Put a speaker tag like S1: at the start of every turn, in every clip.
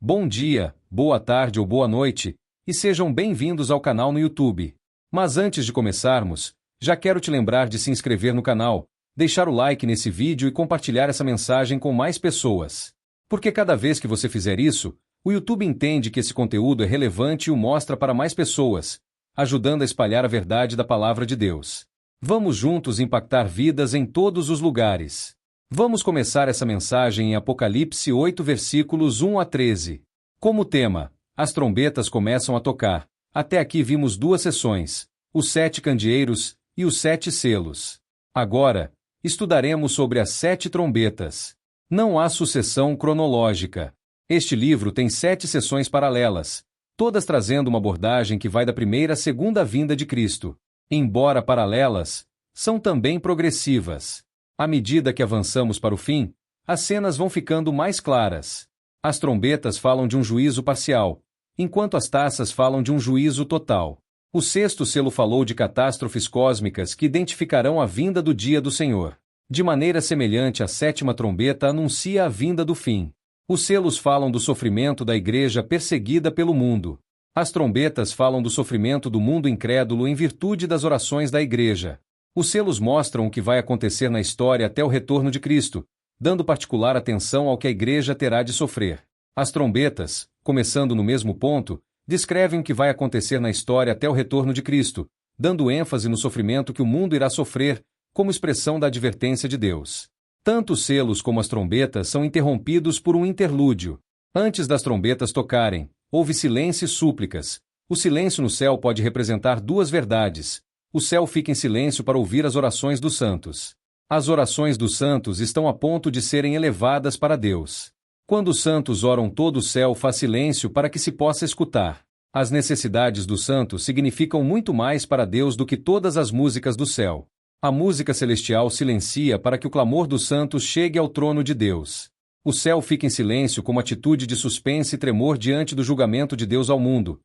S1: Bom dia, boa tarde ou boa noite, e sejam bem-vindos ao canal no YouTube. Mas antes de começarmos, já quero te lembrar de se inscrever no canal, deixar o like nesse vídeo e compartilhar essa mensagem com mais pessoas. Porque cada vez que você fizer isso, o YouTube entende que esse conteúdo é relevante e o mostra para mais pessoas, ajudando a espalhar a verdade da palavra de Deus. Vamos juntos impactar vidas em todos os lugares. Vamos começar essa mensagem em Apocalipse 8, versículos 1 a 13. Como tema, as trombetas começam a tocar. Até aqui vimos duas sessões, os 7 candeeiros e os 7 selos. Agora, estudaremos sobre as 7 trombetas. Não há sucessão cronológica. Este livro tem 7 sessões paralelas, todas trazendo uma abordagem que vai da primeira à segunda vinda de Cristo. Embora paralelas, são também progressivas. À medida que avançamos para o fim, as cenas vão ficando mais claras. As trombetas falam de um juízo parcial, enquanto as taças falam de um juízo total. O 6º selo falou de catástrofes cósmicas que identificarão a vinda do dia do Senhor. De maneira semelhante, a 7ª trombeta anuncia a vinda do fim. Os selos falam do sofrimento da igreja perseguida pelo mundo. As trombetas falam do sofrimento do mundo incrédulo em virtude das orações da igreja. Os selos mostram o que vai acontecer na história até o retorno de Cristo, dando particular atenção ao que a igreja terá de sofrer. As trombetas, começando no mesmo ponto, descrevem o que vai acontecer na história até o retorno de Cristo, dando ênfase no sofrimento que o mundo irá sofrer, como expressão da advertência de Deus. Tanto os selos como as trombetas são interrompidos por um interlúdio. Antes das trombetas tocarem, houve silêncio e súplicas. O silêncio no céu pode representar duas verdades. O céu fica em silêncio para ouvir as orações dos santos. As orações dos santos estão a ponto de serem elevadas para Deus. Quando os santos oram, todo o céu faz silêncio para que se possa escutar. As necessidades dos santos significam muito mais para Deus do que todas as músicas do céu. A música celestial silencia para que o clamor dos santos chegue ao trono de Deus. O céu fica em silêncio como atitude de suspense e tremor diante do julgamento de Deus ao mundo.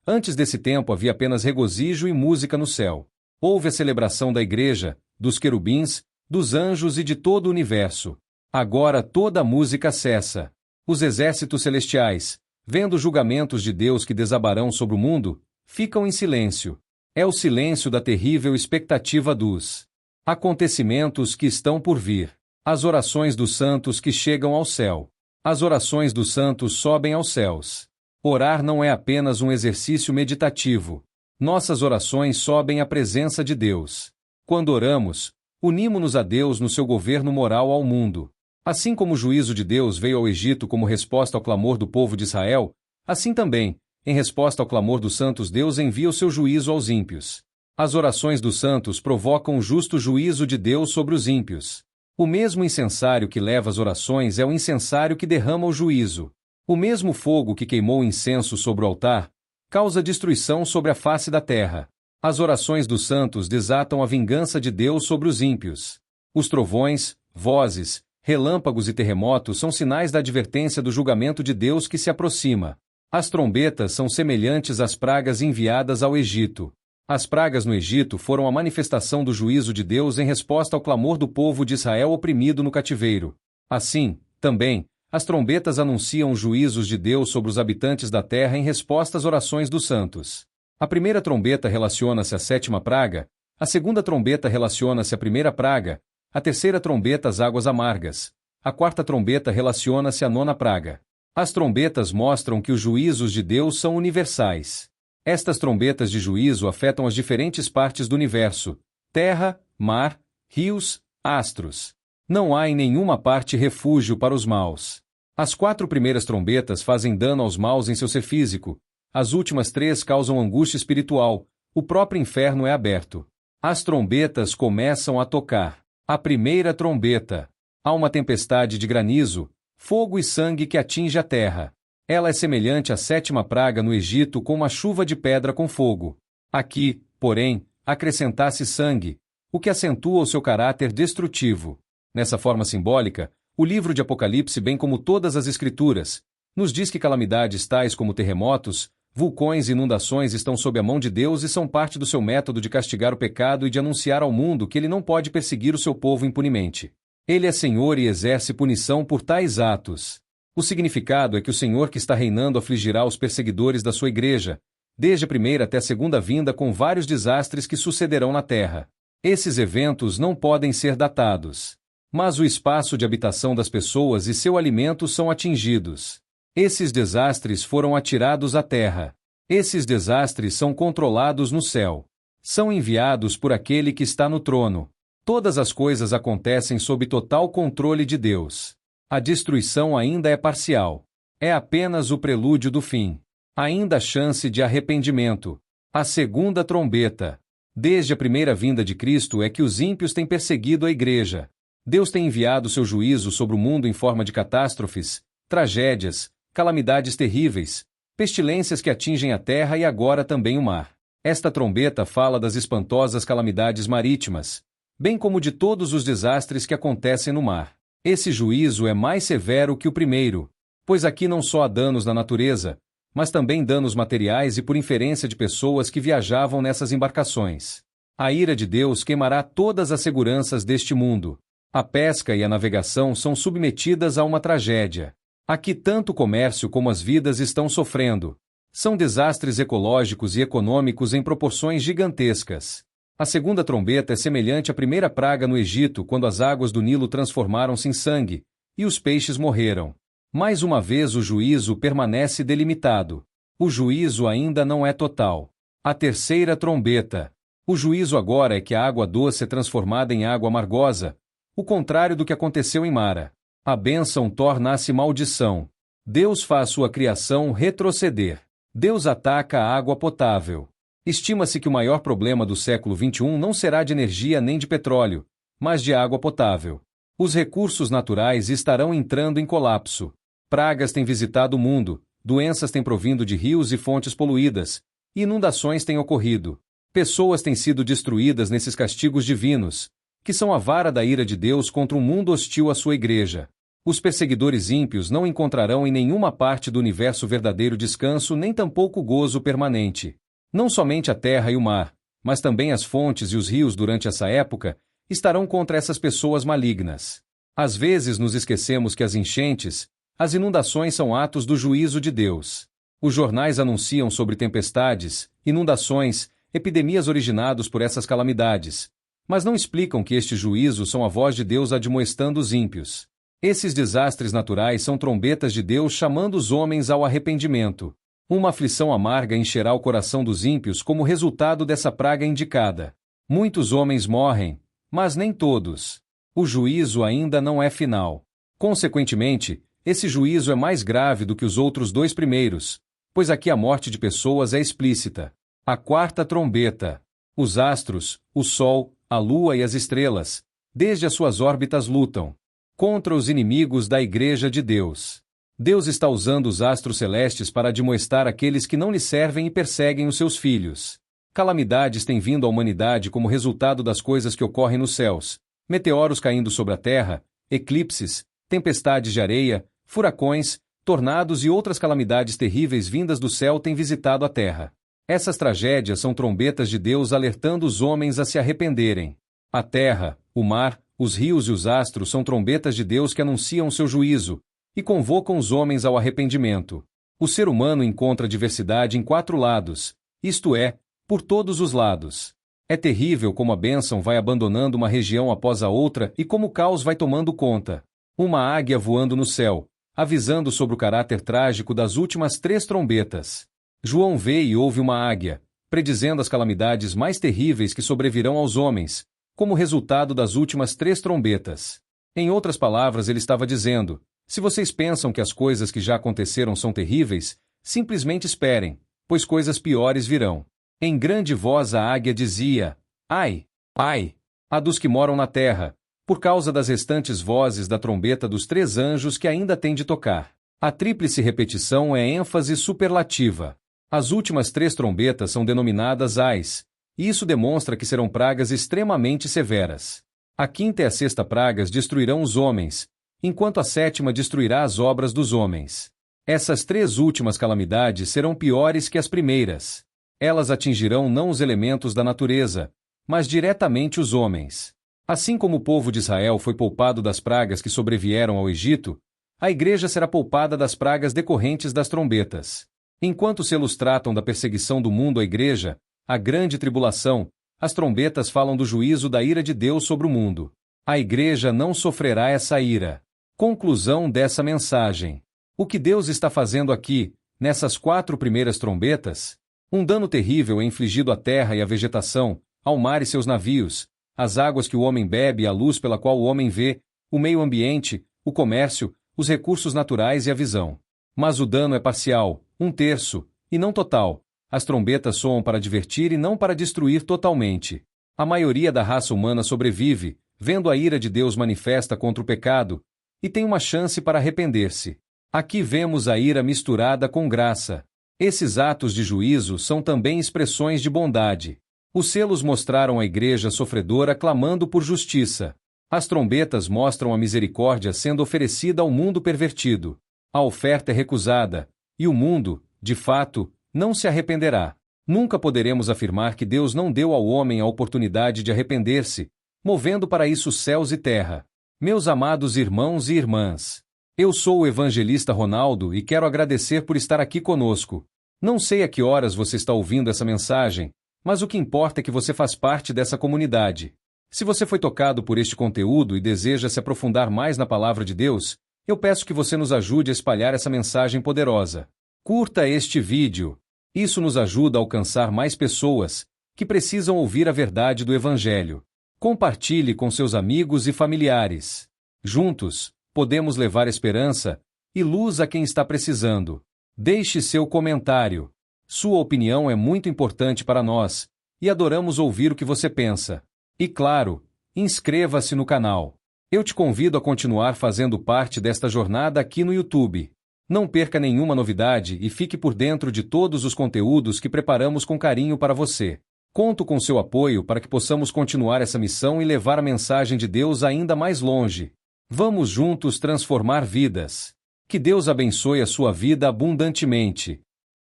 S1: Antes desse tempo havia apenas regozijo e música no céu. Houve a celebração da igreja, dos querubins, dos anjos e de todo o universo. Agora toda a música cessa. Os exércitos celestiais, vendo os julgamentos de Deus que desabarão sobre o mundo, ficam em silêncio. É o silêncio da terrível expectativa dos acontecimentos que estão por vir. As orações dos santos que chegam ao céu. As orações dos santos sobem aos céus. Orar não é apenas um exercício meditativo. Nossas orações sobem à presença de Deus. Quando oramos, unimos-nos a Deus no seu governo moral ao mundo. Assim como o juízo de Deus veio ao Egito como resposta ao clamor do povo de Israel, assim também, em resposta ao clamor dos santos, Deus envia o seu juízo aos ímpios. As orações dos santos provocam o justo juízo de Deus sobre os ímpios. O mesmo incensário que leva as orações é o incensário que derrama o juízo. O mesmo fogo que queimou o incenso sobre o altar causa destruição sobre a face da terra. As orações dos santos desatam a vingança de Deus sobre os ímpios. Os trovões, vozes, relâmpagos e terremotos são sinais da advertência do julgamento de Deus que se aproxima. As trombetas são semelhantes às pragas enviadas ao Egito. As pragas no Egito foram a manifestação do juízo de Deus em resposta ao clamor do povo de Israel oprimido no cativeiro. Assim, também, as trombetas anunciam os juízos de Deus sobre os habitantes da terra em resposta às orações dos santos. A primeira trombeta relaciona-se à 7ª praga, a segunda trombeta relaciona-se à primeira praga, a terceira trombeta às águas amargas, a quarta trombeta relaciona-se à 9ª praga. As trombetas mostram que os juízos de Deus são universais. Estas trombetas de juízo afetam as diferentes partes do universo: terra, mar, rios, astros. Não há em nenhuma parte refúgio para os maus. As 4 primeiras trombetas fazem dano aos maus em seu ser físico. As últimas 3 causam angústia espiritual. O próprio inferno é aberto. As trombetas começam a tocar. A primeira trombeta. Há uma tempestade de granizo, fogo e sangue que atinge a terra. Ela é semelhante à 7ª praga no Egito com uma chuva de pedra com fogo. Aqui, porém, acrescentasse sangue, o que acentua o seu caráter destrutivo. Nessa forma simbólica, o livro de Apocalipse, bem como todas as Escrituras, nos diz que calamidades tais como terremotos, vulcões e inundações estão sob a mão de Deus e são parte do seu método de castigar o pecado e de anunciar ao mundo que ele não pode perseguir o seu povo impunemente. Ele é Senhor e exerce punição por tais atos. O significado é que o Senhor que está reinando afligirá os perseguidores da sua igreja, desde a primeira até a segunda vinda, com vários desastres que sucederão na terra. Esses eventos não podem ser datados. Mas o espaço de habitação das pessoas e seu alimento são atingidos. Esses desastres foram atirados à terra. Esses desastres são controlados no céu. São enviados por aquele que está no trono. Todas as coisas acontecem sob total controle de Deus. A destruição ainda é parcial. É apenas o prelúdio do fim. Ainda há chance de arrependimento. A segunda trombeta. Desde a primeira vinda de Cristo é que os ímpios têm perseguido a igreja. Deus tem enviado seu juízo sobre o mundo em forma de catástrofes, tragédias, calamidades terríveis, pestilências que atingem a terra e agora também o mar. Esta trombeta fala das espantosas calamidades marítimas, bem como de todos os desastres que acontecem no mar. Esse juízo é mais severo que o primeiro, pois aqui não só há danos na natureza, mas também danos materiais e por inferência de pessoas que viajavam nessas embarcações. A ira de Deus queimará todas as seguranças deste mundo. A pesca e a navegação são submetidas a uma tragédia. Aqui tanto o comércio como as vidas estão sofrendo. São desastres ecológicos e econômicos em proporções gigantescas. A segunda trombeta é semelhante à primeira praga no Egito, quando as águas do Nilo transformaram-se em sangue, e os peixes morreram. Mais uma vez o juízo permanece delimitado. O juízo ainda não é total. A terceira trombeta. O juízo agora é que a água doce é transformada em água amargosa, o contrário do que aconteceu em Mara. A bênção torna-se maldição. Deus faz sua criação retroceder. Deus ataca a água potável. Estima-se que o maior problema do século XXI não será de energia nem de petróleo, mas de água potável. Os recursos naturais estarão entrando em colapso. Pragas têm visitado o mundo, doenças têm provindo de rios e fontes poluídas, e inundações têm ocorrido. Pessoas têm sido destruídas nesses castigos divinos, que são a vara da ira de Deus contra um mundo hostil à sua igreja. Os perseguidores ímpios não encontrarão em nenhuma parte do universo verdadeiro descanso nem tampouco gozo permanente. Não somente a terra e o mar, mas também as fontes e os rios durante essa época estarão contra essas pessoas malignas. Às vezes nos esquecemos que as enchentes, as inundações são atos do juízo de Deus. Os jornais anunciam sobre tempestades, inundações, epidemias originados por essas calamidades, mas não explicam que estes juízos são a voz de Deus admoestando os ímpios. Esses desastres naturais são trombetas de Deus chamando os homens ao arrependimento. Uma aflição amarga encherá o coração dos ímpios como resultado dessa praga indicada. Muitos homens morrem, mas nem todos. O juízo ainda não é final. Consequentemente, esse juízo é mais grave do que os outros dois primeiros, pois aqui a morte de pessoas é explícita. A quarta trombeta. Os astros, o sol, a lua e as estrelas, desde as suas órbitas lutam contra os inimigos da Igreja de Deus. Deus está usando os astros celestes para admoestar aqueles que não lhe servem e perseguem os seus filhos. Calamidades têm vindo à humanidade como resultado das coisas que ocorrem nos céus: meteoros caindo sobre a terra, eclipses, tempestades de areia, furacões, tornados e outras calamidades terríveis vindas do céu têm visitado a terra. Essas tragédias são trombetas de Deus alertando os homens a se arrependerem. A terra, o mar, os rios e os astros são trombetas de Deus que anunciam seu juízo e convocam os homens ao arrependimento. O ser humano encontra diversidade em 4 lados, isto é, por todos os lados. É terrível como a bênção vai abandonando uma região após a outra e como o caos vai tomando conta. Uma águia voando no céu, avisando sobre o caráter trágico das últimas 3 trombetas. João vê e ouve uma águia, predizendo as calamidades mais terríveis que sobrevirão aos homens, como resultado das últimas 3 trombetas. Em outras palavras, ele estava dizendo: se vocês pensam que as coisas que já aconteceram são terríveis, simplesmente esperem, pois coisas piores virão. Em grande voz a águia dizia: ai, ai, a dos que moram na terra, por causa das restantes vozes da trombeta dos 3 anjos que ainda têm de tocar. A tríplice repetição é ênfase superlativa. As últimas 3 trombetas são denominadas ais, e isso demonstra que serão pragas extremamente severas. A quinta e a sexta pragas destruirão os homens, enquanto a sétima destruirá as obras dos homens. Essas 3 últimas calamidades serão piores que as primeiras. Elas atingirão não os elementos da natureza, mas diretamente os homens. Assim como o povo de Israel foi poupado das pragas que sobrevieram ao Egito, A igreja será poupada das pragas decorrentes das trombetas. Enquanto os selos tratam da perseguição do mundo à igreja, a grande tribulação, as trombetas falam do juízo da ira de Deus sobre o mundo. A igreja não sofrerá essa ira. Conclusão dessa mensagem. O que Deus está fazendo aqui, nessas 4 primeiras trombetas? Um dano terrível é infligido à terra e à vegetação, ao mar e seus navios, às águas que o homem bebe e à luz pela qual o homem vê, o meio ambiente, o comércio, os recursos naturais e a visão. Mas o dano é parcial, 1/3, e não total. As trombetas soam para divertir e não para destruir totalmente. A maioria da raça humana sobrevive, vendo a ira de Deus manifesta contra o pecado, e tem uma chance para arrepender-se. Aqui vemos a ira misturada com graça. Esses atos de juízo são também expressões de bondade. Os selos mostraram a igreja sofredora clamando por justiça. As trombetas mostram a misericórdia sendo oferecida ao mundo pervertido. A oferta é recusada, e o mundo, de fato, não se arrependerá. Nunca poderemos afirmar que Deus não deu ao homem a oportunidade de arrepender-se, movendo para isso céus e terra. Meus amados irmãos e irmãs, eu sou o evangelista Ronaldo e quero agradecer por estar aqui conosco. Não sei a que horas você está ouvindo essa mensagem, mas o que importa é que você faz parte dessa comunidade. Se você foi tocado por este conteúdo e deseja se aprofundar mais na palavra de Deus, eu peço que você nos ajude a espalhar essa mensagem poderosa. Curta este vídeo. Isso nos ajuda a alcançar mais pessoas que precisam ouvir a verdade do Evangelho. Compartilhe com seus amigos e familiares. Juntos, podemos levar esperança e luz a quem está precisando. Deixe seu comentário. Sua opinião é muito importante para nós, e adoramos ouvir o que você pensa. E claro, inscreva-se no canal. Eu te convido a continuar fazendo parte desta jornada aqui no YouTube. Não perca nenhuma novidade e fique por dentro de todos os conteúdos que preparamos com carinho para você. Conto com seu apoio para que possamos continuar essa missão e levar a mensagem de Deus ainda mais longe. Vamos juntos transformar vidas. Que Deus abençoe a sua vida abundantemente.